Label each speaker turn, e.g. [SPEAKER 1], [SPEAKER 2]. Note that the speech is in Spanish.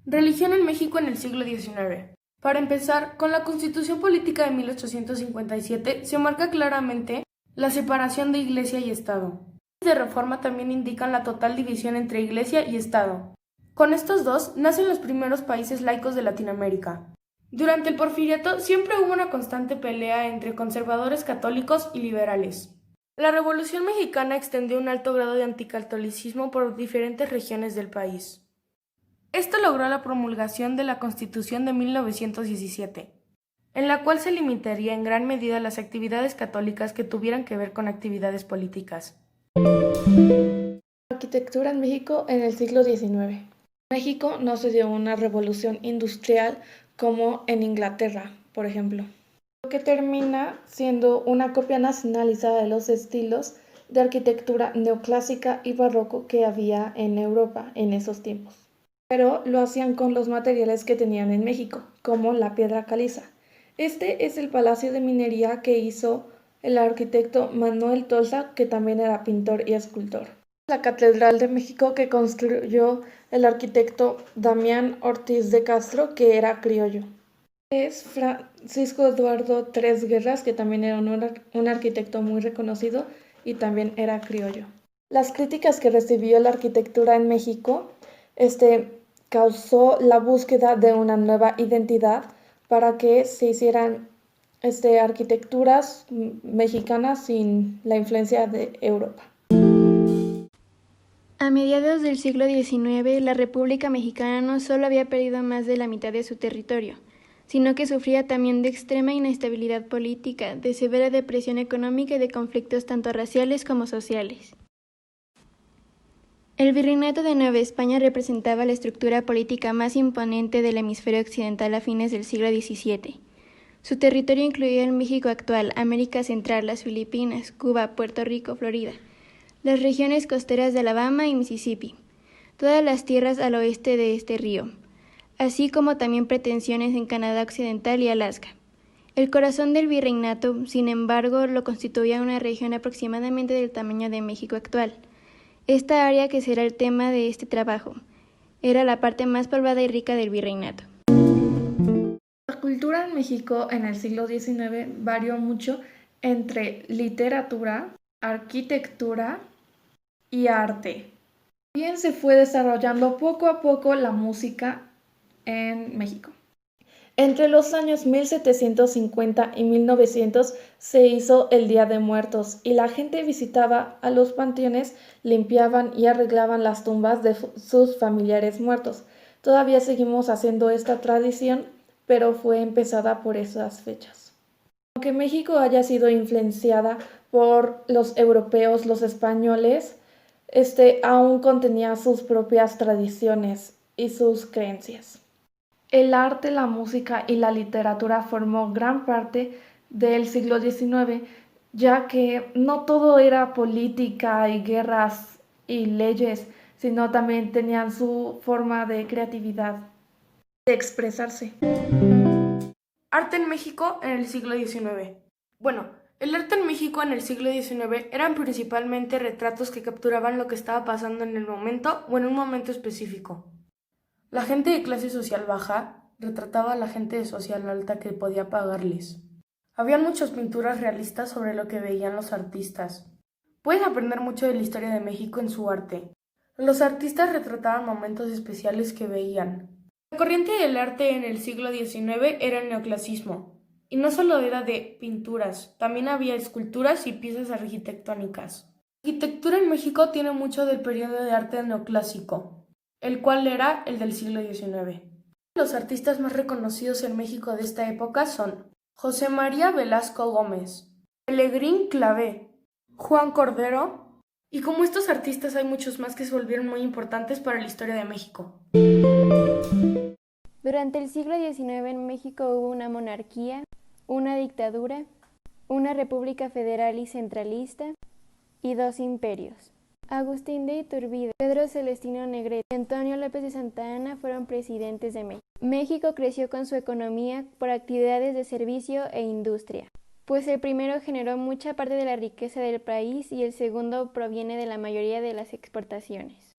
[SPEAKER 1] Religión en México en el siglo XIX. Para empezar, con la Constitución Política de 1857 se marca claramente la separación de Iglesia y Estado. Las de reforma también indican la total división entre Iglesia y Estado. Con estos dos nacen los primeros países laicos de Latinoamérica. Durante el Porfiriato siempre hubo una constante pelea entre conservadores católicos y liberales. La Revolución Mexicana extendió un alto grado de anticatolicismo por diferentes regiones del país. Esto logró la promulgación de la Constitución de 1917, en la cual se limitaría en gran medida las actividades católicas que tuvieran que ver con actividades políticas.
[SPEAKER 2] Arquitectura en México en el siglo XIX. México no se dio una revolución industrial como en Inglaterra, por ejemplo, lo que termina siendo una copia nacionalizada de los estilos de arquitectura neoclásica y barroco que había en Europa en esos tiempos. Pero lo hacían con los materiales que tenían en México, como la piedra caliza. Este es el palacio de minería que hizo el arquitecto Manuel Tolsa, que también era pintor y escultor. La Catedral de México que construyó el arquitecto Damián Ortiz de Castro, que era criollo. Es Francisco Eduardo Tres Guerras, que también era un arquitecto muy reconocido y también era criollo. Las críticas que recibió la arquitectura en México causó la búsqueda de una nueva identidad para que se hicieran arquitecturas mexicanas sin la influencia de Europa.
[SPEAKER 3] A mediados del siglo XIX, la República Mexicana no solo había perdido más de la mitad de su territorio, sino que sufría también de extrema inestabilidad política, de severa depresión económica y de conflictos tanto raciales como sociales. El Virreinato de Nueva España representaba la estructura política más imponente del hemisferio occidental a fines del siglo XVII. Su territorio incluía el México actual, América Central, las Filipinas, Cuba, Puerto Rico, Florida, las regiones costeras de Alabama y Mississippi, todas las tierras al oeste de este río, así como también pretensiones en Canadá Occidental y Alaska. El corazón del virreinato, sin embargo, lo constituía una región aproximadamente del tamaño de México actual. Esta área, que será el tema de este trabajo, era la parte más poblada y rica del virreinato.
[SPEAKER 2] La cultura en México en el siglo XIX varió mucho entre literatura, arquitectura y arte. También se fue desarrollando poco a poco la música en México. Entre los años 1750 y 1900 se hizo el Día de Muertos y la gente visitaba a los panteones, limpiaban y arreglaban las tumbas de sus familiares muertos. Todavía seguimos haciendo esta tradición, pero fue empezada por esas fechas. Aunque México haya sido influenciada por los europeos, los españoles, aún contenía sus propias tradiciones y sus creencias. El arte, la música y la literatura formó gran parte del siglo XIX, ya que no todo era política y guerras y leyes, sino también tenían su forma de creatividad, de expresarse.
[SPEAKER 1] Arte en México en el siglo XIX. Bueno, el arte en México en el siglo XIX eran principalmente retratos que capturaban lo que estaba pasando en el momento o en un momento específico. La gente de clase social baja retrataba a la gente de social alta que podía pagarles. Habían muchas pinturas realistas sobre lo que veían los artistas. Puedes aprender mucho de la historia de México en su arte. Los artistas retrataban momentos especiales que veían. La corriente del arte en el siglo XIX era el neoclasismo, y no solo era de pinturas, también había esculturas y piezas arquitectónicas. La arquitectura en México tiene mucho del periodo de arte neoclásico, el cual era el del siglo XIX. Los artistas más reconocidos en México de esta época son José María Velasco Gómez, Pelegrín Clavé, Juan Cordero, y como estos artistas hay muchos más que se volvieron muy importantes para la historia de México.
[SPEAKER 3] Durante el siglo XIX en México hubo una monarquía, una dictadura, una república federal y centralista y dos imperios. Agustín de Iturbide, Pedro Celestino Negrete y Antonio López de Santa Anna fueron presidentes de México. México creció con su economía por actividades de servicio e industria. pues el primero generó mucha parte de la riqueza del país y el segundo proviene de la mayoría de las exportaciones.